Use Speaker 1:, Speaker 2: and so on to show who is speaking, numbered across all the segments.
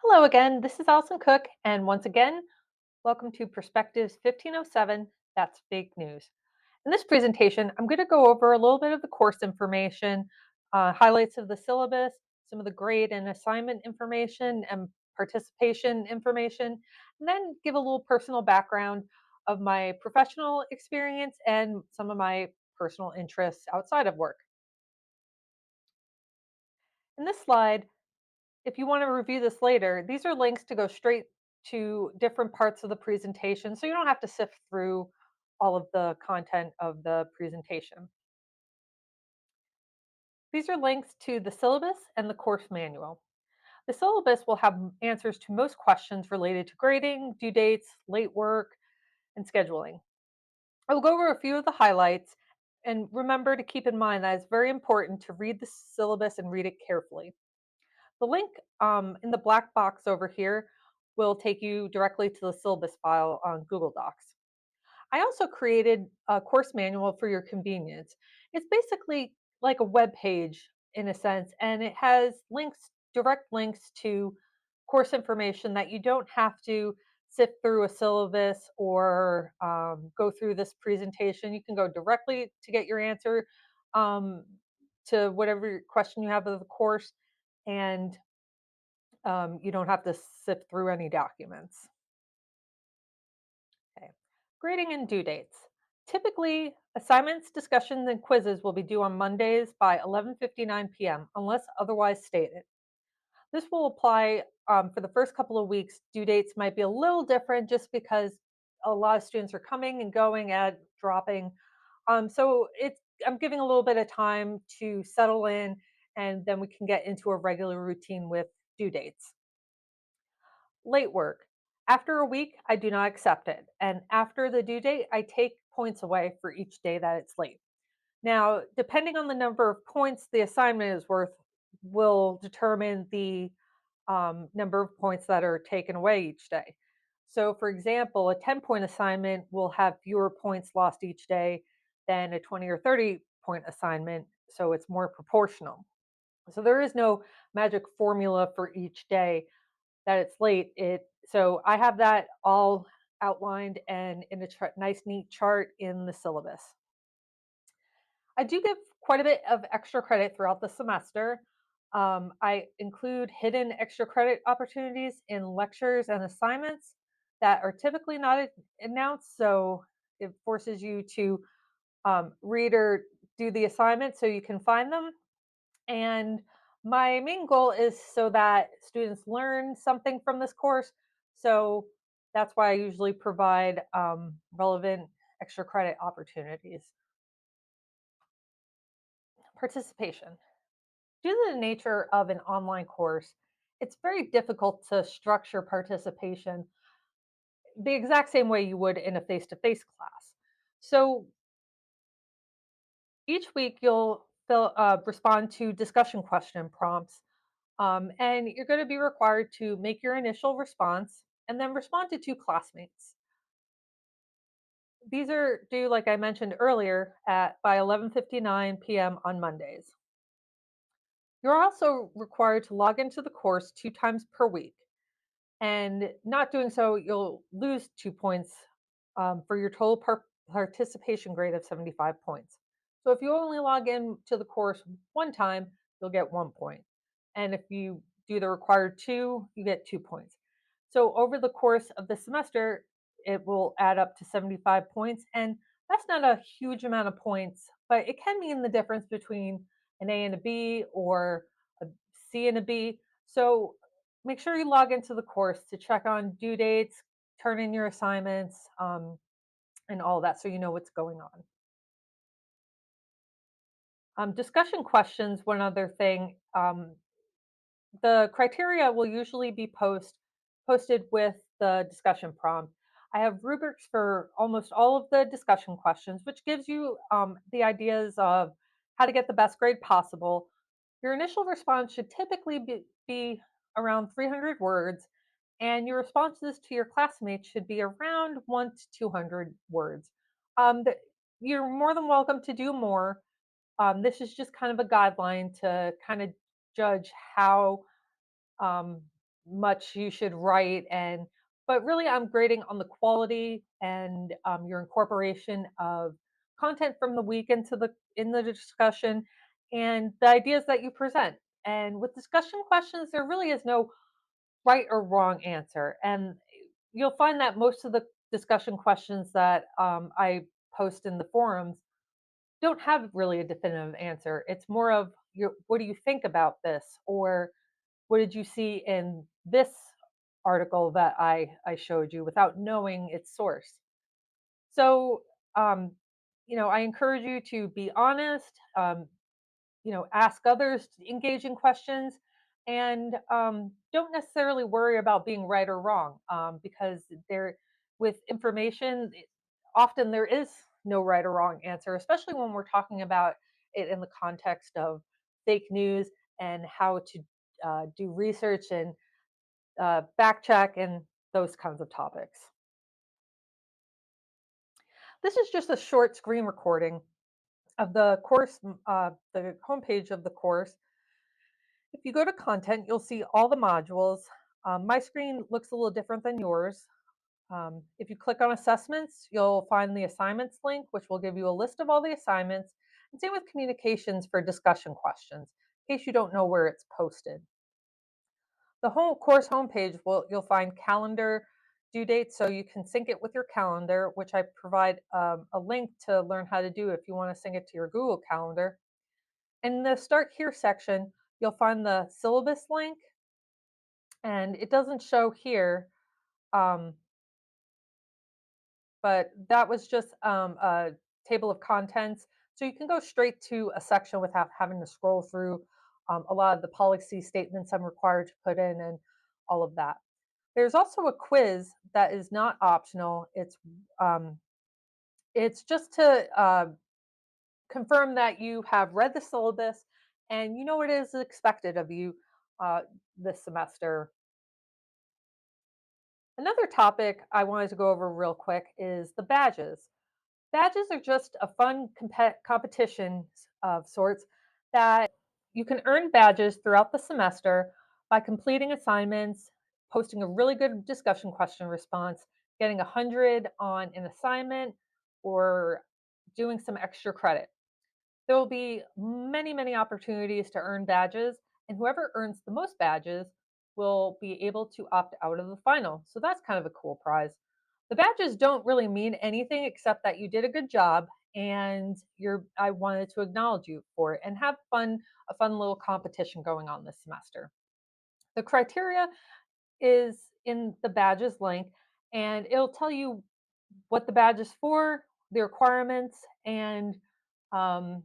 Speaker 1: Hello again, this is Alison Cook, and once again, welcome to Perspectives 1507. That's Big News. In this presentation, I'm going to go over a little bit of the course information, highlights of the syllabus, some of the grade and assignment information, and participation information, and then give a little personal background of my professional experience and some of my personal interests outside of work. In this slide, if you want to review this later, these are links to go straight to different parts of the presentation so you don't have to sift through all of the content of the presentation. These are links to the syllabus and the course manual. The syllabus will have answers to most questions related to grading, due dates, late work, and scheduling. I will go over a few of the highlights, and remember to keep in mind that it's very important to read the syllabus and read it carefully. The link in the black box over here will take you directly to the syllabus file on Google Docs. I also created a course manual for your convenience. It's basically like a web page in a sense, and it has links, direct links to course information that you don't have to sift through a syllabus or go through this presentation. You can go directly to get your answer um, to whatever question you have of the course, and you don't have to sift through any documents. Okay. Grading and due dates. Typically, assignments, discussions, and quizzes will be due on Mondays by 11:59 p.m. unless otherwise stated. This will apply for the first couple of weeks. Due dates might be a little different just because a lot of students are coming and going at dropping. So I'm giving a little bit of time to settle in, and then we can get into a regular routine with due dates. Late work. After a week, I do not accept it. And after the due date, I take points away for each day that it's late. Now, depending on the number of points the assignment is worth, will determine the number of points that are taken away each day. So, for example, a 10-point assignment will have fewer points lost each day than a 20 or 30-point assignment. So, it's more proportional. So, there is no magic formula for each day that it's late. So I have that all outlined and in a nice, neat chart in the syllabus. I do give quite a bit of extra credit throughout the semester. I include hidden extra credit opportunities in lectures and assignments that are typically not announced. So it forces you to read or do the assignment so you can find them. And my main goal is so that students learn something from this course. So that's why I usually provide relevant extra credit opportunities. Participation. Due to the nature of an online course, it's very difficult to structure participation the exact same way you would in a face to face class. So each week you'll respond to discussion question prompts. And you're going to be required to make your initial response and then respond to two classmates. These are due, like I mentioned earlier, at by 11:59 p.m. on Mondays. You're also required to log into the course 2 times per week, and not doing so, you'll lose 2 points for your total participation grade of 75 points. So if you only log in to the course 1 time, you'll get 1 point. And if you do the required two, you get 2 points. So over the course of the semester, it will add up to 75 points. And that's not a huge amount of points, but it can mean the difference between an A and a B or a C and a B. So make sure you log into the course to check on due dates, turn in your assignments, and all that so you know what's going on. Discussion questions, one other thing. The criteria will usually be posted with the discussion prompt. I have rubrics for almost all of the discussion questions, which gives you the ideas of how to get the best grade possible. Your initial response should typically be around 300 words, and your responses to your classmates should be around 1 to 200 words. You're more than welcome to do more. This is just kind of a guideline to kind of judge how um, much you should write, and but really I'm grading on the quality and your incorporation of content from the week into the in the discussion and the ideas that you present. And with discussion questions, there really is no right or wrong answer. And you'll find that most of the discussion questions that I post in the forums don't have really a definitive answer. It's more of what do you think about this, or what did you see in this article that I showed you without knowing its source. So, um, I encourage you to be honest, ask others engaging questions, and don't necessarily worry about being right or wrong, because there, with information, often there is no right or wrong answer, especially when we're talking about it in the context of fake news and how to do research and back check and those kinds of topics. This is just a short screen recording of the course, the homepage of the course. If you go to content, you'll see all the modules. My screen looks a little different than yours. If you click on assessments, you'll find the assignments link, which will give you a list of all the assignments. And same with communications for discussion questions, in case you don't know where it's posted. The whole course homepage you'll find calendar due dates, so you can sync it with your calendar, which I provide a link to learn how to do if you want to sync it to your Google Calendar. In the Start Here section, you'll find the syllabus link, and it doesn't show here, um, but that was just a table of contents. So you can go straight to a section without having to scroll through a lot of the policy statements I'm required to put in and all of that. There's also a quiz that is not optional. It's just to confirm that you have read the syllabus and you know what is expected of you uh, this semester. Another topic I wanted to go over real quick is the badges. Badges are just a fun competition of sorts that you can earn badges throughout the semester by completing assignments, posting a really good discussion question response, getting 100 on an assignment, or doing some extra credit. There will be many, many opportunities to earn badges, and whoever earns the most badges will be able to opt out of the final. So that's kind of a cool prize. The badges don't really mean anything except that you did a good job and I wanted to acknowledge you for it and have a fun little competition going on this semester. The criteria is in the badges link, and it'll tell you what the badge is for, the requirements, and um,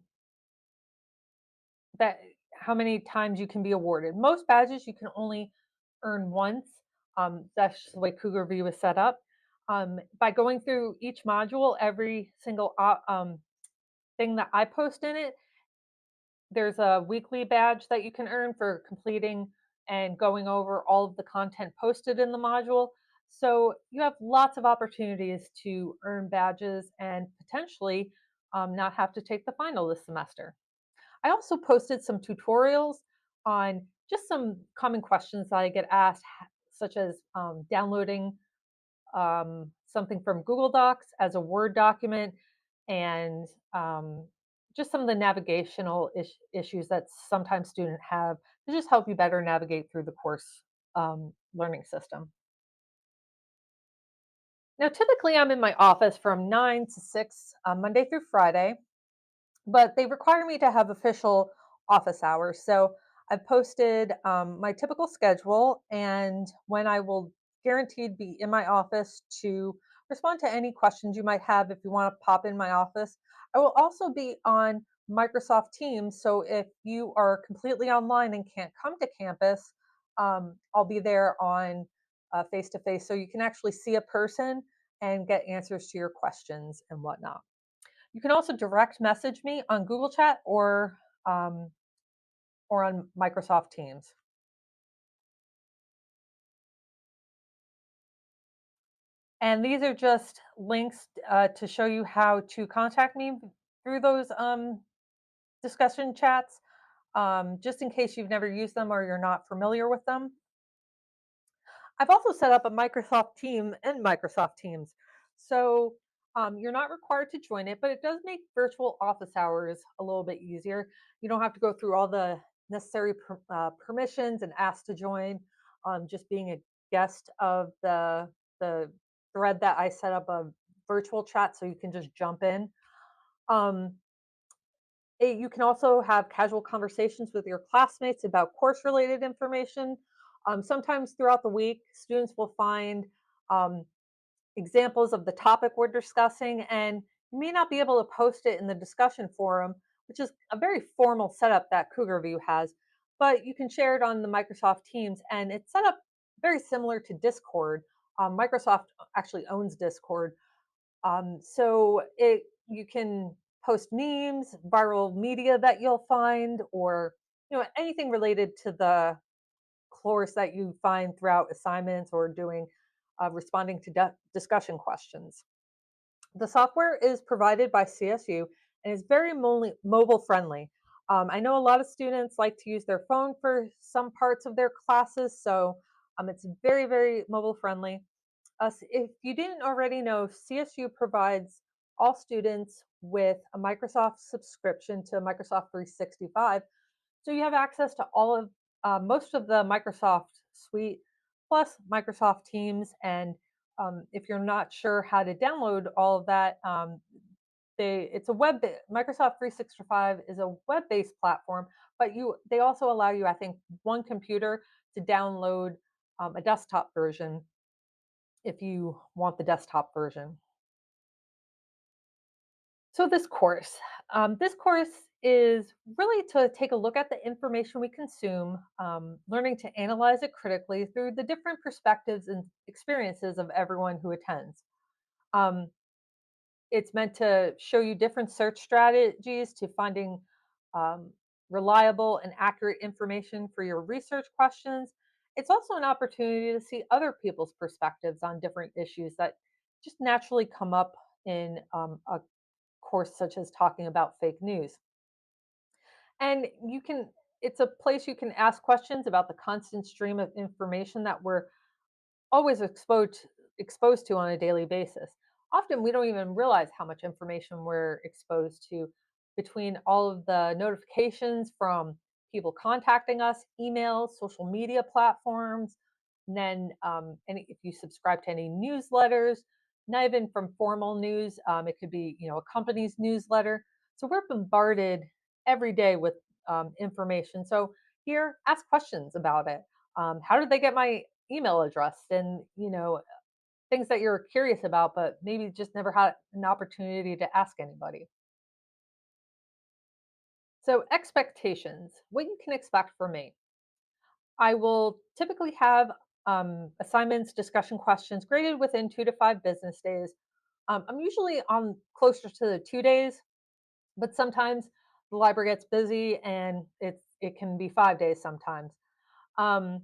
Speaker 1: that how many times you can be awarded. Most badges you can only earn once. That's just the way Cougar View is set up. By going through each module, every single thing that I post in it, there's a weekly badge that you can earn for completing and going over all of the content posted in the module. So you have lots of opportunities to earn badges and potentially not have to take the final this semester. I also posted some tutorials on just some common questions that I get asked, such as downloading something from Google Docs as a Word document, and just some of the navigational issues that sometimes students have to just help you better navigate through the course learning system. Now, typically, I'm in my office from 9 to 6 Monday through Friday, but they require me to have official office hours. So I've posted my typical schedule and when I will guaranteed be in my office to respond to any questions you might have if you want to pop in my office. I will also be on Microsoft Teams. So if you are completely online and can't come to campus, I'll be there on face to face. So you can actually see a person and get answers to your questions and whatnot. You can also direct message me on Google Chat um, or on Microsoft Teams. And these are just links to show you how to contact me through those discussion chats, just in case you've never used them or you're not familiar with them. I've also set up a Microsoft team and Microsoft Teams. So you're not required to join it, but it does make virtual office hours a little bit easier. You don't have to go through all the necessary permissions and ask to join. Just being a guest of the thread that I set up a virtual chat, so you can just jump in. Um, you can also have casual conversations with your classmates about course related information. Sometimes throughout the week, students will find um, examples of the topic we're discussing, and you may not be able to post it in the discussion forum, which is a very formal setup that Cougar View has, but you can share it on the Microsoft Teams, and it's set up very similar to Discord. Microsoft actually owns Discord, so it you can post memes, viral media that you'll find, or anything related to the course that you find throughout assignments or doing responding to discussion questions. The software is provided by CSU and is very mobile friendly. I know a lot of students like to use their phone for some parts of their classes, so it's very mobile friendly. If you didn't already know, CSU provides all students with a Microsoft subscription to Microsoft 365. So you have access to all of most of the Microsoft suite, plus Microsoft Teams. And if you're not sure how to download all of that, it's a Microsoft 365 is a web-based platform, but they also allow you, I think, one computer to download a desktop version if you want the desktop version. So this course is really to take a look at the information we consume, learning to analyze it critically through the different perspectives and experiences of everyone who attends. Um, it's meant to show you different search strategies to finding um, reliable and accurate information for your research questions. It's also an opportunity to see other people's perspectives on different issues that just naturally come up in a course such as talking about fake news. And it's a place you can ask questions about the constant stream of information that we're always exposed to on a daily basis. Often we don't even realize how much information we're exposed to between all of the notifications from people contacting us, emails, social media platforms, and then if you subscribe to any newsletters, not even from formal news, it could be a company's newsletter. So we're bombarded every day with information. So here, ask questions about it. How did they get my email address? And things that you're curious about but maybe just never had an opportunity to ask anybody. So expectations, what you can expect from me. I will typically have assignments, discussion questions graded within 2 to 5 business days. I'm usually on closer to the 2 days, but sometimes the library gets busy and it can be 5 days sometimes. um,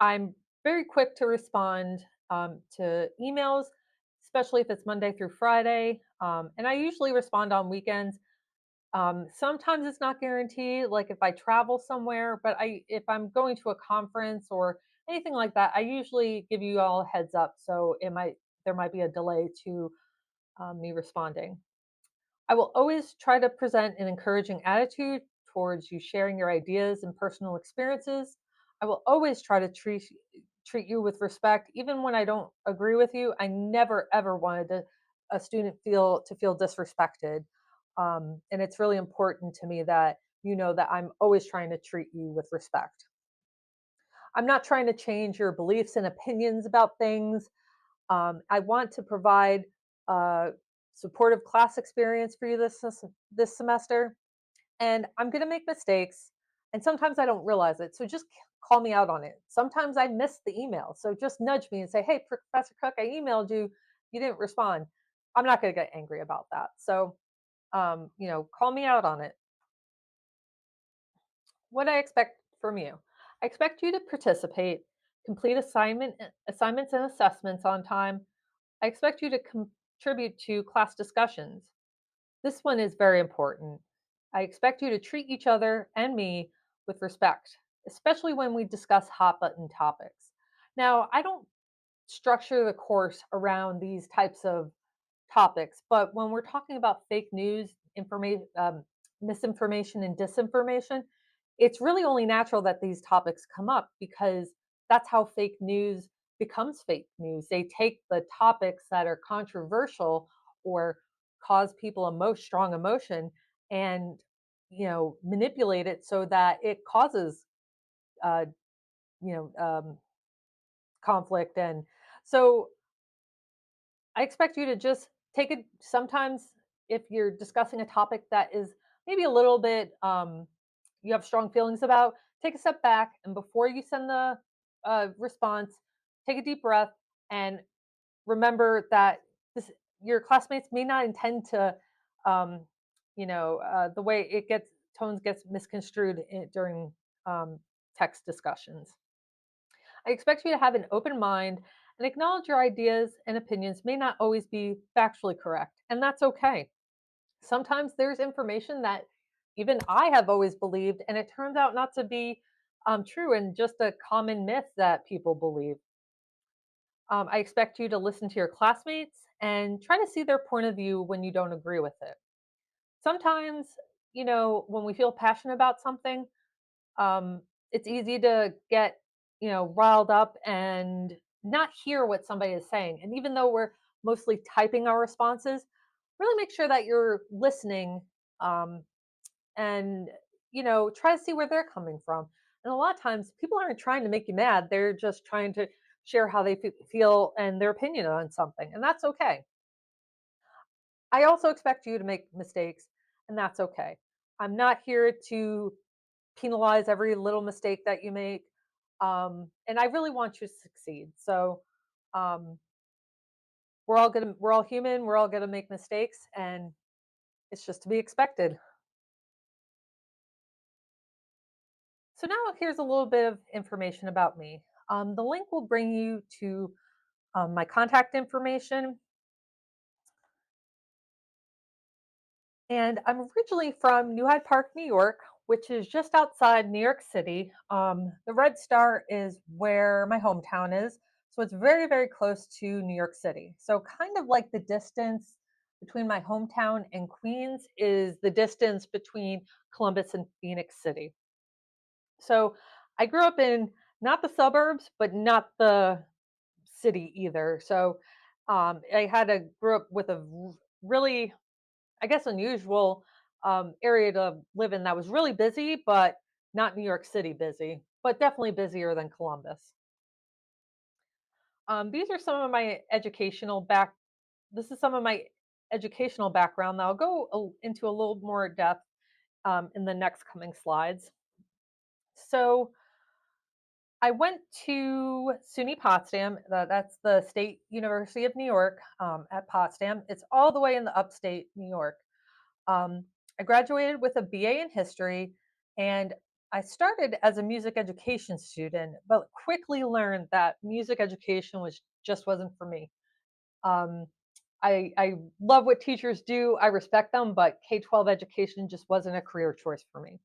Speaker 1: I'm very quick to respond to emails, especially if it's Monday through Friday. And I usually respond on weekends. Sometimes it's not guaranteed, like if I travel somewhere, but if I'm going to a conference or anything like that, I usually give you all a heads up. So there might be a delay to me responding. I will always try to present an encouraging attitude towards you sharing your ideas and personal experiences. I will always try to treat you with respect, even when I don't agree with you. I never ever wanted a student feel disrespected, and it's really important to me that you know that I'm always trying to treat you with respect. I'm not trying to change your beliefs and opinions about things. I want to provide a supportive class experience for you this semester, and I'm going to make mistakes, and sometimes I don't realize it. So just call me out on it. Sometimes I miss the email, so just nudge me and say, "Hey, Professor Cook, I emailed you. You didn't respond." I'm not going to get angry about that. So call me out on it. What I expect from you. I expect you to participate, complete assignments and assessments on time. I expect you to contribute to class discussions. This one is very important. I expect you to treat each other and me with respect, especially when we discuss hot button topics. Now, I don't structure the course around these types of topics, but when we're talking about fake news, information, misinformation, and disinformation, it's really only natural that these topics come up because that's how fake news becomes fake news. They take the topics that are controversial or cause people strong emotion and manipulate it so that it causes uh, you know conflict. And so I expect you to just take it sometimes if you're discussing a topic that is maybe a little bit you have strong feelings about, take a step back and before you send the response, take a deep breath and remember that this your classmates may not intend to um, the way it gets tones gets misconstrued during um, text discussions. I expect you to have an open mind and acknowledge your ideas and opinions may not always be factually correct, and that's okay. Sometimes there's information that even I have always believed, and it turns out not to be true and just a common myth that people believe. I expect you to listen to your classmates and try to see their point of view when you don't agree with it. Sometimes, when we feel passionate about something, um, it's easy to get riled up and not hear what somebody is saying. And even though we're mostly typing our responses, really make sure that you're listening, um, and try to see where they're coming from. And a lot of times people aren't trying to make you mad, they're just trying to share how they feel and their opinion on something, and that's okay. I also expect you to make mistakes, and that's okay. I'm not here to penalize every little mistake that you make. And I really want you to succeed. So um, we're all human. We're all gonna make mistakes, and it's just to be expected. So now here's a little bit of information about me. The link will bring you to my contact information. And I'm originally from New Hyde Park, New York, which is just outside New York City. The Red Star is where my hometown is. So it's very, very close to New York City. So, kind of like the distance between my hometown and Queens is the distance between Columbus and Phoenix City. So, I grew up in not the suburbs, but not the city either. So, I had to grow up with a really, I guess, unusual area to live in that was really busy, but not New York City busy, but definitely busier than Columbus. These are some of my educational back. This is some of my educational background. That I'll go into a little more depth in the next coming slides. So I went to SUNY Potsdam. That's the State University of New York at Potsdam. It's all the way in the upstate New York. Um, I graduated with a BA in history, and I started as a music education student, but quickly learned that music education was just wasn't for me. Um, I love what teachers do. I respect them, but K-12 education just wasn't a career choice for me.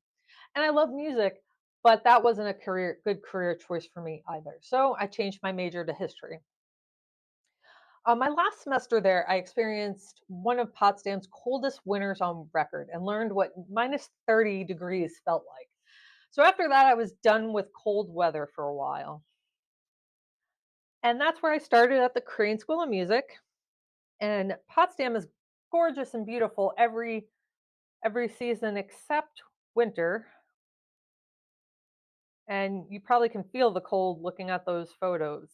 Speaker 1: And I love music, but that wasn't a good career choice for me either. So I changed my major to history. My last semester there, I experienced one of Potsdam's coldest winters on record and learned what minus 30 degrees felt like. So after that, I was done with cold weather for a while. And that's where I started at the Korean School of Music. And Potsdam is gorgeous and beautiful every season except winter. And you probably can feel the cold looking at those photos.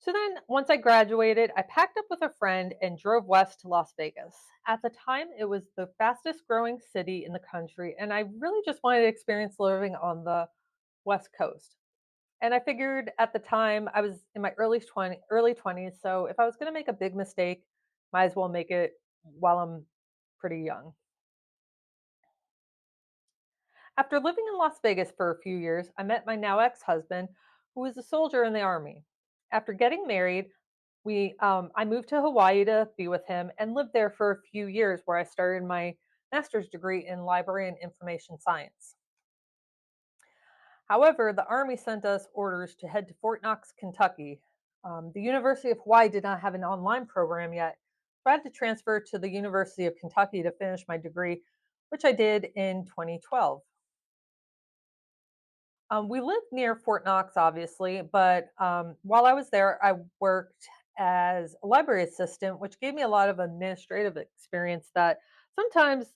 Speaker 1: So then, once I graduated, I packed up with a friend and drove west to Las Vegas. At the time, it was the fastest growing city in the country, and I really just wanted to experience living on the West Coast. And I figured at the time I was in my early 20s, so if I was going to make a big mistake, might as well make it while I'm pretty young. After living in Las Vegas for a few years, I met my now ex-husband, who was a soldier in the army. After getting married, I moved to Hawaii to be with him and lived there for a few years where I started my master's degree in library and information science. However, the Army sent us orders to head to Fort Knox, Kentucky. The University of Hawaii did not have an online program yet, so I had to transfer to the University of Kentucky to finish my degree, which I did in 2012. We lived near Fort Knox, obviously, but while I was there, I worked as a library assistant, which gave me a lot of administrative experience that sometimes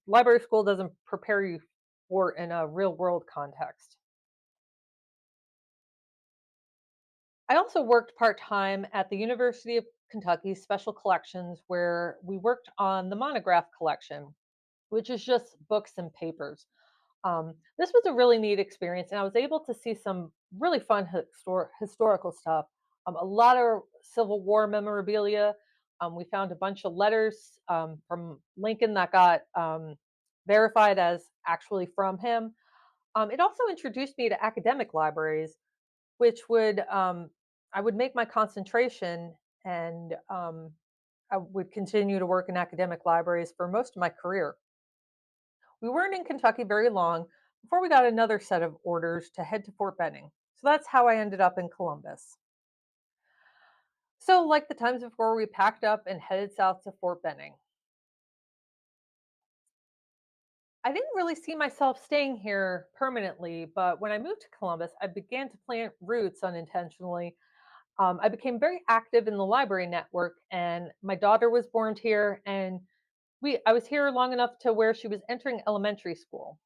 Speaker 1: library school doesn't prepare you for in a real world context. I also worked part time at the University of Kentucky Special Collections, where we worked on the monograph collection, which is just books and papers. This was a really neat experience, and I was able to see some really fun historical stuff. A lot of Civil War memorabilia. We found a bunch of letters from Lincoln that got verified as actually from him. It also introduced me to academic libraries, which would I would make my concentration, and I would continue to work in academic libraries for most of my career. We weren't in Kentucky very long before we got another set of orders to head to Fort Benning. So that's how I ended up in Columbus. So, like the times before, we packed up and headed south to Fort Benning. I didn't really see myself staying here permanently, but when I moved to Columbus, I began to plant roots unintentionally. I became very active in the library network, and my daughter was born here, and I was here long enough to where she was entering elementary school.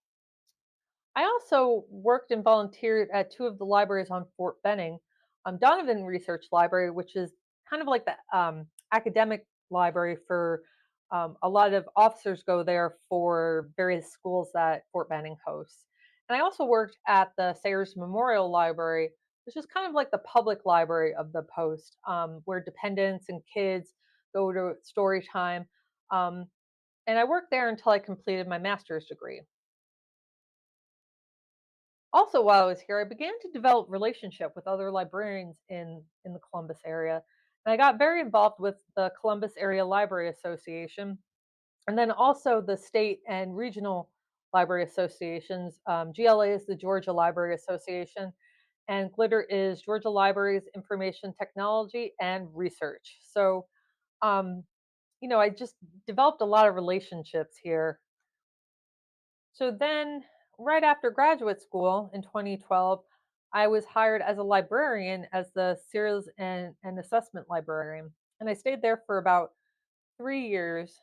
Speaker 1: I also worked and volunteered at two of the libraries on Fort Benning, Donovan Research Library, which is kind of like the academic library for a lot of officers go there for various schools that Fort Benning hosts. And I also worked at the Sayers Memorial Library, which is kind of like the public library of the post, where dependents and kids go to story time. Um, and I worked there until I completed my master's degree. Also, while I was here, I began to develop relationship with other librarians in the Columbus area. And I got very involved with the Columbus Area Library Association, and then also the state and regional library associations. GLA is the Georgia Library Association, and Glitter is Georgia Libraries Information Technology and Research. So, um, I just developed a lot of relationships here. So then, right after graduate school in 2012, I was hired as a librarian as the serials and assessment librarian. And I stayed there for about 3 years.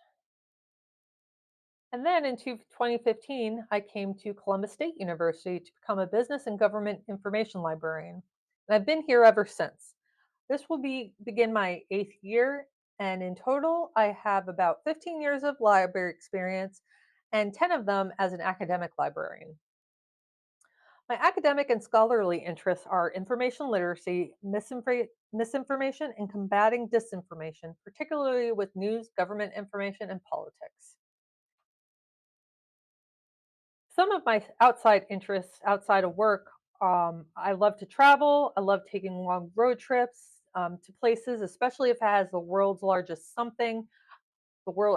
Speaker 1: And then in 2015, I came to Columbus State University to become a business and government information librarian. And I've been here ever since. This will begin my 8th year, and in total, I have about 15 years of library experience and 10 of them as an academic librarian. My academic and scholarly interests are information literacy, misinformation, and combating disinformation, particularly with news, government information, and politics. Some of my outside interests outside of work, I love to travel. I love taking long road trips to places, especially if it has the world's largest something.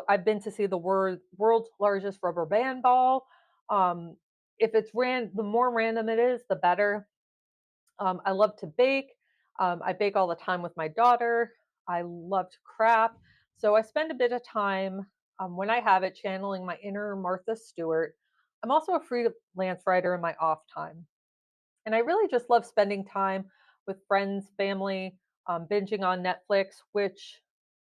Speaker 1: I've been to see the world's largest rubber band ball. Um, if the more random it is, the better. I love to bake. I bake all the time with my daughter. I love to craft. So I spend a bit of time when I have it channeling my inner Martha Stewart. I'm also a freelance writer in my off time. And I really just love spending time with friends, family, binging on Netflix, which,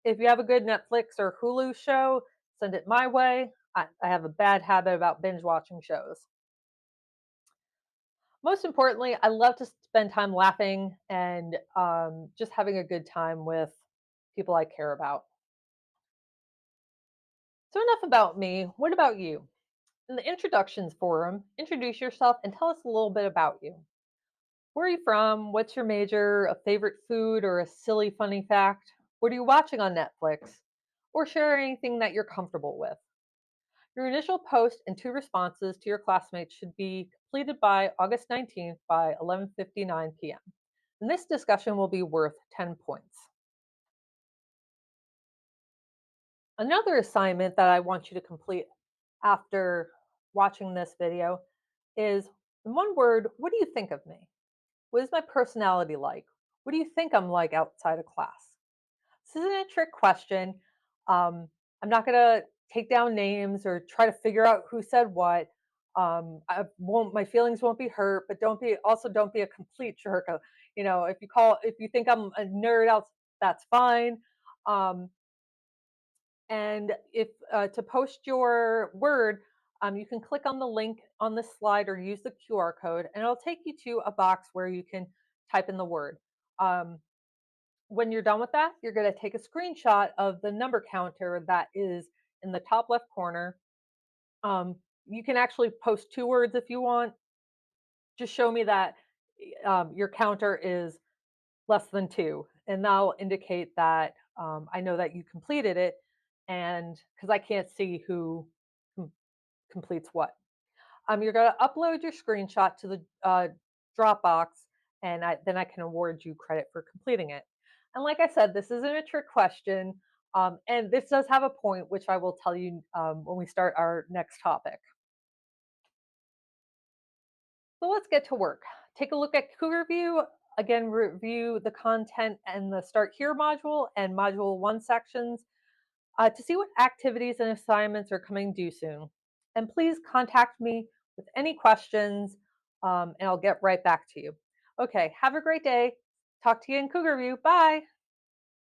Speaker 1: if you have a good Netflix or Hulu show, send it my way. I have a bad habit about binge watching shows. Most importantly, I love to spend time laughing and just having a good time with people I care about. So, enough about me. What about you? In the introductions forum, introduce yourself and tell us a little bit about you. Where are you from? What's your major? A favorite food or a silly, funny fact? What are you watching on Netflix? Or share anything that you're comfortable with. Your initial post and two responses to your classmates should be completed by August 19th by 11:59 p.m. And this discussion will be worth 10 points. Another assignment that I want you to complete after watching this video is In one word, what do you think of me? What is my personality like? What do you think I'm like outside of class? This isn't a trick question. Um, I'm not going to take down names or try to figure out who said what. I won't. My feelings won't be hurt, but don't be a complete jerk. If you think I'm a nerd out, that's fine. Um, and if to post your word, you can click on the link on the slide or use the QR code, and it'll take you to a box where you can type in the word. Um, when you're done with that, you're going to take a screenshot of the number counter that is in the top left corner. Um, you can actually post two words if you want. Just show me that your counter is less than two, and that'll indicate that I know that you completed it, and because I can't see who com- completes what. You're going to upload your screenshot to the Dropbox, and then I can award you credit for completing it. And like I said, this isn't a trick question, and this does have a point, which I will tell you when we start our next topic. So let's get to work. Take a look at Cougar View. Again, review the content and the Start Here module and Module 1 sections to see what activities and assignments are coming due soon. And please contact me with any questions, and I'll get right back to you. Okay, have a great day. Talk to you in Cougar View. Bye.